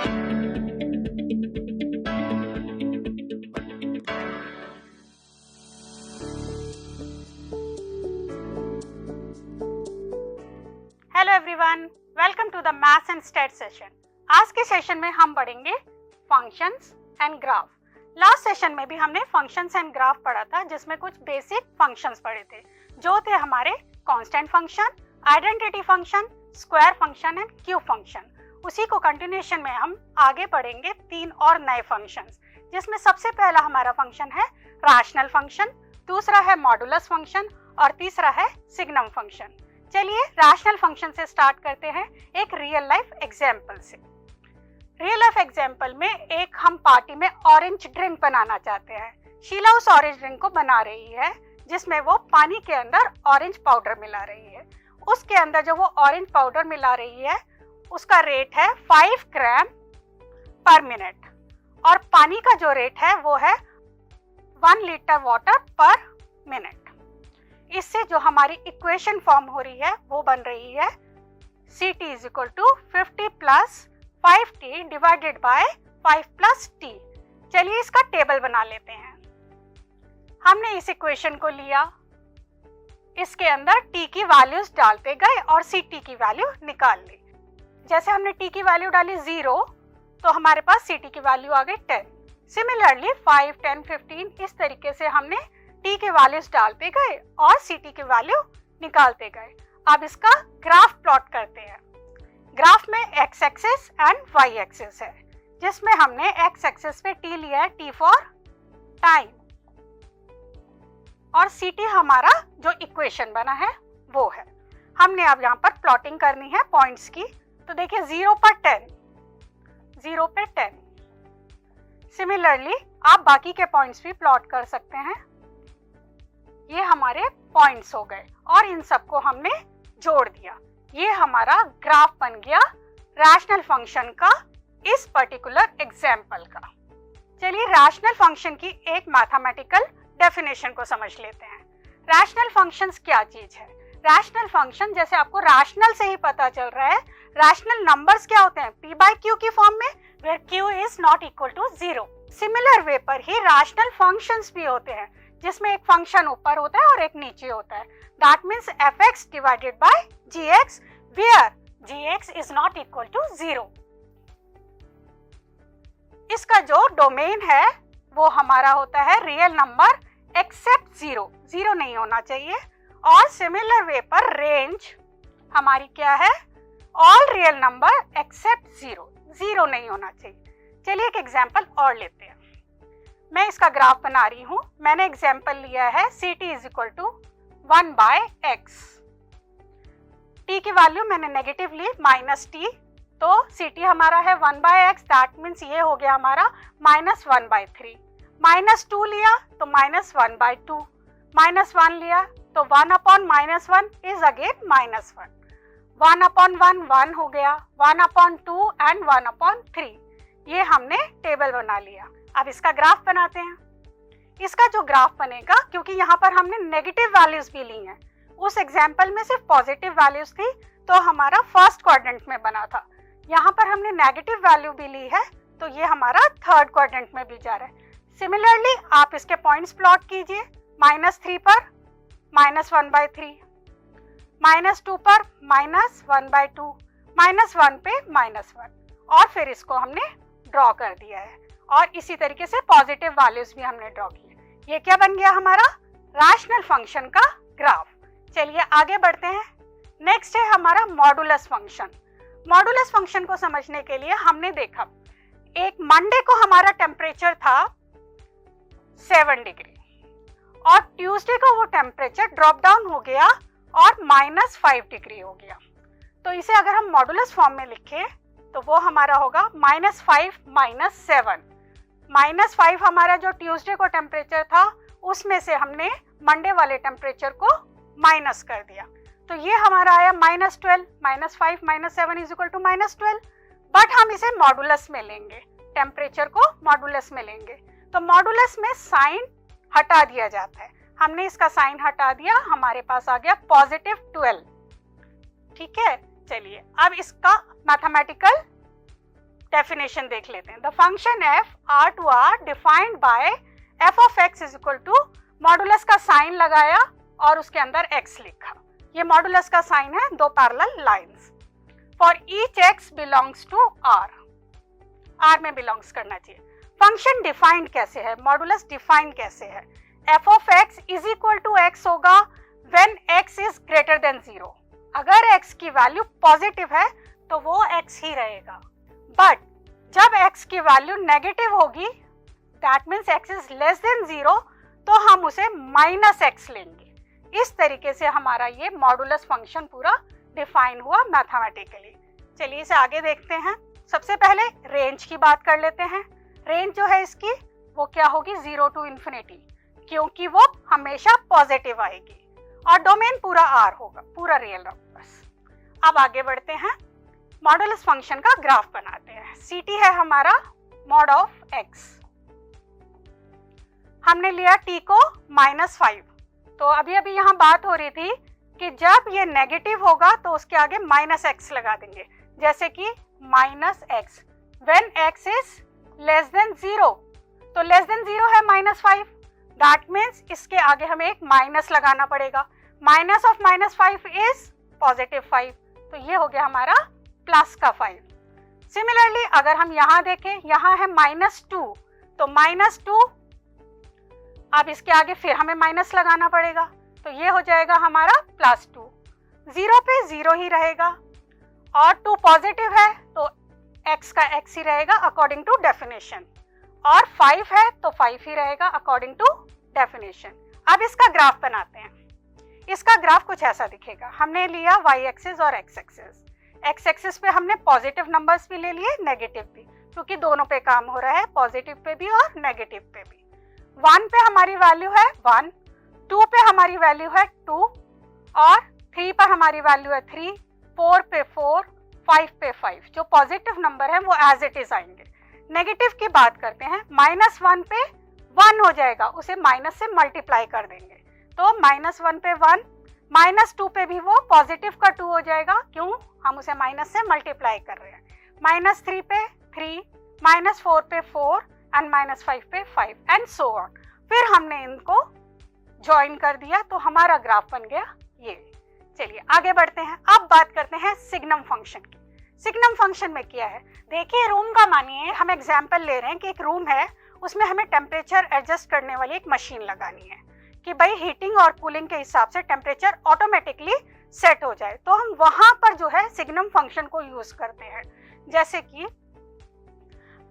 Hello everyone, welcome to the maths and stat session. आज के session में हम पढ़ेंगे functions and graph. Last session में भी हमने फंक्शंस एंड ग्राफ पढ़ा था, जिसमें कुछ बेसिक फंक्शंस पढ़े थे, जो थे हमारे constant function, identity function, square function and cube function. उसी को कंटिन्यूएशन में हम आगे पढ़ेंगे 3 और नए फंक्शंस, जिसमें सबसे पहला हमारा फंक्शन है रैशनल फंक्शन, दूसरा है मॉडुलस फंक्शन और तीसरा है सिग्नम फंक्शन। चलिए रैशनल फंक्शन से स्टार्ट करते हैं एक रियल लाइफ एग्जाम्पल से। रियल लाइफ एग्जाम्पल में एक हम पार्टी में ऑरेंज ड्रिंक बनाना चाहते हैं। शीला उस ऑरेंज ड्रिंक को बना रही है, जिसमें वो पानी के अंदर ऑरेंज पाउडर मिला रही है। उसके अंदर जो वो ऑरेंज पाउडर मिला रही है, उसका रेट है 5 ग्राम पर मिनट, और पानी का जो रेट है वो है 1 लीटर वाटर पर मिनट। इससे जो हमारी इक्वेशन फॉर्म हो रही है वो बन रही है Ct is equal to 50 plus 5t divided by 5 plus t। चलिए इसका टेबल बना लेते हैं। हमने इस इक्वेशन को लिया, इसके अंदर t की वैल्यूज डालते गए और Ct की वैल्यू निकाल ली। जैसे हमने t की वैल्यू डाली 0, तो हमारे पास Ct की वैल्यू आ गई 10। सिमिलरली 5, 10, 15 इस तरीके से हमने t के वैल्यूज डालते गए और Ct की वैल्यू निकालते गए। अब इसका ग्राफ प्लॉट करते हैं। ग्राफ में x axis and y axis है, जिसमें हमने x एक्सिस पे t लिया है, t फॉर टाइम, और Ct हमारा जो इक्वेशन बना है वो है। हमने अब यहाँ पर प्लॉटिंग करनी है पॉइंट्स की। तो देखिए 0 पर 10, 0 पे 10। सिमिलरली आप बाकी के पॉइंट्स भी प्लॉट कर सकते हैं। ये हमारे पॉइंट्स हो गए और इन सबको हमने जोड़ दिया। ये हमारा ग्राफ बन गया रैशनल फंक्शन का, इस पर्टिकुलर एग्जाम्पल का। चलिए रैशनल फंक्शन की एक मैथमेटिकल डेफिनेशन को समझ लेते हैं। रैशनल फंक्शंस क्या चीज है? रैशनल फंक्शन, जैसे आपको रैशनल से ही पता चल रहा है, रैशनल नंबर्स क्या होते हैं? p बाय q की फॉर्म में, where q is not equal to 0। Similar way पर ही रैशनल फंक्शंस भी होते हैं, जिसमें एक फंक्शन ऊपर होता है और एक नीचे होता है। That means fx divided by gx, where gx is not equal to 0। इसका जो डोमेन है वो हमारा होता है रियल नंबर एक्सेप्ट 0, 0 नहीं होना चाहिए। और सिमिलर वे पर रेंज हमारी क्या है? ऑल रियल नंबर एक्सेप्ट 0, 0 नहीं होना चाहिए। चलिए एक एग्जांपल और लेते हैं। मैं इसका ग्राफ बना रही हूँ। मैंने एग्जाम्पल लिया है Ct is equal to 1 by x। t की वैल्यू मैंने नेगेटिव ली -t, तो Ct हमारा है 1 बाय x। दैट मीन्स ये हो गया हमारा -1 बाय 3। -2 लिया तो -1 बाय 2, -1 लिया तो 1 अपॉन -1 इज अगेन -1, 1 अपॉन 1 1 हो गया, 1 अपॉन 2 एंड 1 अपॉन 3। ये हमने टेबल बना लिया। अब इसका ग्राफ बनाते हैं। इसका जो ग्राफ बनेगा, क्योंकि यहाँ पर हमने नेगेटिव वैल्यूज भी ली हैं, उस एग्जाम्पल में सिर्फ पॉजिटिव वैल्यूज थी, तो हमारा फर्स्ट क्वाड्रेंट में बना था। यहाँ पर हमने नेगेटिव वैल्यू भी ली है, तो ये हमारा थर्ड क्वाड्रेंट में भी जा रहा है। सिमिलरली आप इसके पॉइंट्स प्लॉट कीजिए। -3 पर -1 बाय 3, -2 पर -1 बाय 2, -1 पे -1, और फिर इसको हमने ड्रॉ कर दिया है। और इसी तरीके से पॉजिटिव वैल्यूज भी हमने ड्रॉ किए। ये क्या बन गया हमारा? रैशनल फंक्शन का ग्राफ। चलिए आगे बढ़ते हैं। नेक्स्ट है हमारा मॉडुलस फंक्शन। मॉडुलस फंक्शन को समझने के लिए हमने देखा, एक मंडे को हमारा टेम्परेचर था 7 डिग्री, और ट्यूसडे को वो टेम्परेचर ड्रॉप डाउन हो गया और -5 डिग्री हो गया। तो इसे अगर हम मॉडुलस फॉर्म में लिखें तो वो हमारा होगा -5 -7। -5 हमारा जो ट्यूसडे को टेम्परेचर था, उसमें से हमने मंडे वाले टेम्परेचर को माइनस कर दिया, तो ये हमारा आया -12। -5 -7 इज इक्वल टू -12। बट हम इसे मॉडुलस में लेंगे, टेम्परेचर को मॉडुलस में लेंगे, तो मॉडुलस में साइन हटा दिया जाता है। हमने इसका साइन हटा दिया, हमारे पास आ गया +12। ठीक है, चलिए अब इसका मैथमेटिकल डेफिनेशन देख लेते हैं। The function F R to R defined by F of X is equal to modulus का साइन लगाया और उसके अंदर एक्स लिखा। ये मॉडुलस का साइन है, दो parallel lines. For each X belongs to R, R में बिलोंग्स करना चाहिए। फंक्शन डिफाइंड कैसे है, मॉडुलस डिफाइंड कैसे है? F of X is equal to X होगा when X is greater than 0। अगर एक्स की वैल्यू पॉजिटिव है तो वो एक्स ही रहेगा, बट जब एक्स की वैल्यू नेगेटिव होगी, that means x is less than 0, तो हम उसे माइनस एक्स लेंगे। इस तरीके से हमारा ये मॉडुलस फंक्शन पूरा डिफाइन हुआ मैथमेटिकली। चलिए इसे आगे देखते हैं। सबसे पहले रेंज की बात कर लेते हैं। रेंज जो है इसकी वो क्या होगी, 0 टू इन्फिनिटी, क्योंकि वो हमेशा पॉजिटिव आएगी, और डोमेन पूरा आर होगा, पूरा रियल नंबर्स। अब आगे बढ़ते हैं, मॉडुलस फंक्शन का ग्राफ बनाते हैं। ct है हमारा मॉड ऑफ x, हमने लिया t को -5। तो अभी अभी यहाँ बात हो रही थी कि जब ये नेगेटिव होगा तो उसके आगे -x लगा देंगे, जैसे कि -x when x is less than 0। तो लेस देन 0 है -5, दैट मीन्स इसके आगे हमें एक माइनस लगाना पड़ेगा। माइनस ऑफ -5 इज +5, तो ये हो गया हमारा प्लस का 5। सिमिलरली अगर हम यहाँ देखें, यहाँ है -2, तो -2, अब इसके आगे फिर हमें माइनस लगाना पड़ेगा, तो ये हो जाएगा हमारा +2। 0 पे 0 ही रहेगा, और 2 पॉजिटिव है तो x का x ही रहेगा अकॉर्डिंग टू डेफिनेशन, और 5 है तो 5 ही रहेगा अकॉर्डिंग टू डेफिनेशन। अब इसका ग्राफ बनाते हैं। इसका ग्राफ कुछ ऐसा दिखेगा। हमने लिया y एक्सिस और x एक्सिस। x एक्सिस पे हमने पॉजिटिव नंबर्स भी ले लिए, नेगेटिव भी, क्योंकि दोनों पे काम हो रहा है, पॉजिटिव पे भी और नेगेटिव पे भी। 1 पे हमारी वैल्यू है 1, 2 पे हमारी वैल्यू है 2, और 3 पर हमारी वैल्यू है 3, 4 पे 4, 5 पे 5। जो पॉजिटिव नंबर है वो एज इट इज आएंगे। नेगेटिव की बात करते हैं, -1 पे 1 हो जाएगा, उसे माइनस से मल्टीप्लाई कर देंगे, तो -1 पे 1, -2 पे भी वो पॉजिटिव का 2 हो जाएगा, क्यों, हम उसे माइनस से मल्टीप्लाई कर रहे हैं। -3 पे 3, -4 पे 4, एंड -5 पे 5, एंड सो ऑन। फिर हमने इनको ज्वाइन कर दिया तो हमारा ग्राफ बन गया ये। चलिए आगे बढ़ते हैं। अब बात करते हैं सिग्नम फंक्शन की। सिग्नम फंक्शन में क्या है, देखिए रूम का मानिए हम एग्जाम्पल ले रहे हैं कि एक रूम है, उसमें हमें टेम्परेचर एडजस्ट करने वाली एक मशीन लगानी है कि भाई हीटिंग और कूलिंग के हिसाब से टेम्परेचर ऑटोमेटिकली सेट हो जाए। तो हम वहां पर जो है सिग्नम फंक्शन को यूज करते हैं। जैसे कि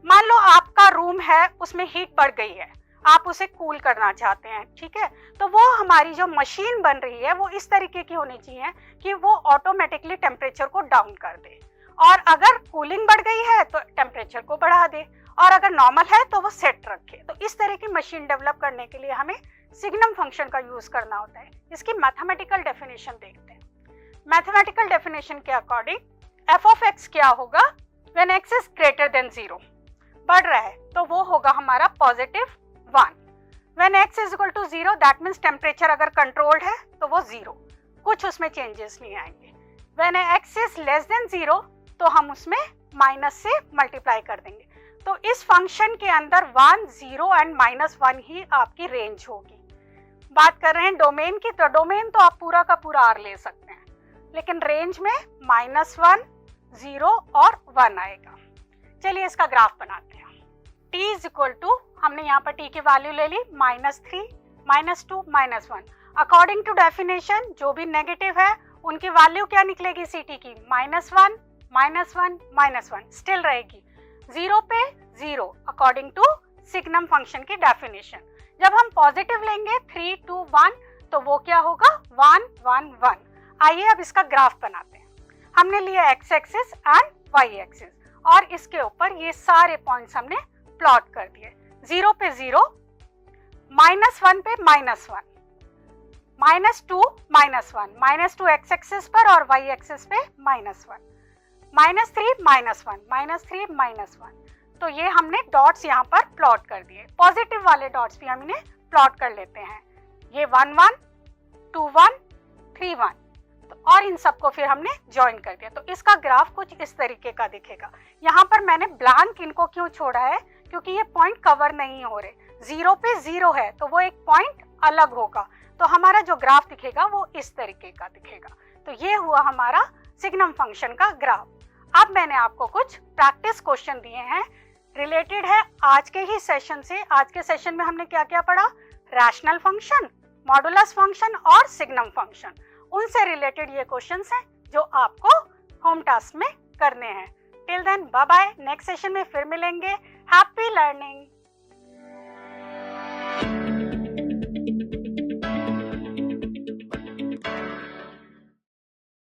मान लो आपका रूम है, उसमें हीट बढ़ गई है, आप उसे कूल करना चाहते हैं, ठीक है, तो वो हमारी जो मशीन बन रही है वो इस तरीके की होनी चाहिए कि वो ऑटोमेटिकली टेम्परेचर को डाउन कर दे, और अगर कूलिंग बढ़ गई है तो टेम्परेचर को बढ़ा दे, और अगर नॉर्मल है तो वो सेट रखे। तो इस तरह की मशीन डेवलप करने के लिए हमें सिग्नम फंक्शन का यूज करना होता है। इसकी मैथमेटिकल डेफिनेशन देखते हैं। मैथमेटिकल डेफिनेशन के अकॉर्डिंग एफ ऑफ एक्स क्या होगा, when X is greater than 0, बढ़ रहा है तो वो होगा हमारा +1। When X is equal to 0, that means temperature अगर कंट्रोल्ड है तो वो 0, कुछ उसमें चेंजेस नहीं आएंगे। When X is less than 0, तो हम उसमें माइनस से मल्टीप्लाई कर देंगे। तो इस फंक्शन के अंदर 1, 0 एंड -1 ही आपकी रेंज होगी। बात कर रहे हैं डोमेन की, तो डोमेन तो आप पूरा का पूरा आर ले सकते हैं, लेकिन रेंज में -1, 0 और 1 आएगा। चलिए इसका ग्राफ बनाते हैं। t इज इक्वल टू, हमने यहाँ पर t की वैल्यू ले ली -3, -2, -1। अकॉर्डिंग टू डेफिनेशन जो भी नेगेटिव है उनकी वैल्यू क्या निकलेगी ct की, -1, -1, -1 स्टिल रहेगी। 0 पे 0 अकॉर्डिंग टू सिग्नम फंक्शन की डेफिनेशन। जब हम पॉजिटिव लेंगे 3, 2, 1, तो वो क्या होगा 1, 1, 1। आइए अब इसका ग्राफ बनाते हैं। हमने लिया x axis and y axis, और इसके ऊपर ये सारे पॉइंट्स हमने प्लॉट कर दिए। 0 पे 0, -1 पे -1, -2, -1, -2 x एक्सिस पर और y एक्सिस पे -1, -3, -1, -3, -1। तो ये हमने डॉट्स यहाँ पर प्लॉट कर दिए। पॉजिटिव वाले डॉट्स भी हमने प्लॉट कर लेते हैं। ये 1, 1, 2, 1, 3, 1। और इन सबको फिर हमने ज्वाइन कर दिया। तो इसका ग्राफ कुछ इस तरीके का दिखेगा। यहाँ पर मैंने ब्लैंक इनको क्यों छोड़ा है, क्योंकि ये पॉइंट कवर नहीं हो रहे। 0 पे 0 है तो वो एक पॉइंट अलग होगा, तो हमारा जो ग्राफ दिखेगा वो इस तरीके का दिखेगा। तो ये हुआ हमारा सिग्नम फंक्शन का ग्राफ। अब मैंने आपको कुछ प्रैक्टिस क्वेश्चन दिए हैं, रिलेटेड है आज के ही सेशन से। आज के सेशन में हमने क्या क्या पढ़ा, रैशनल फंक्शन, मॉडुलस फंक्शन और सिग्नम फंक्शन। उनसे रिलेटेड ये क्वेश्चंस हैं जो आपको होम टास्क में करने हैं। Till then bye bye, next session में फिर मिलेंगे। Happy learning.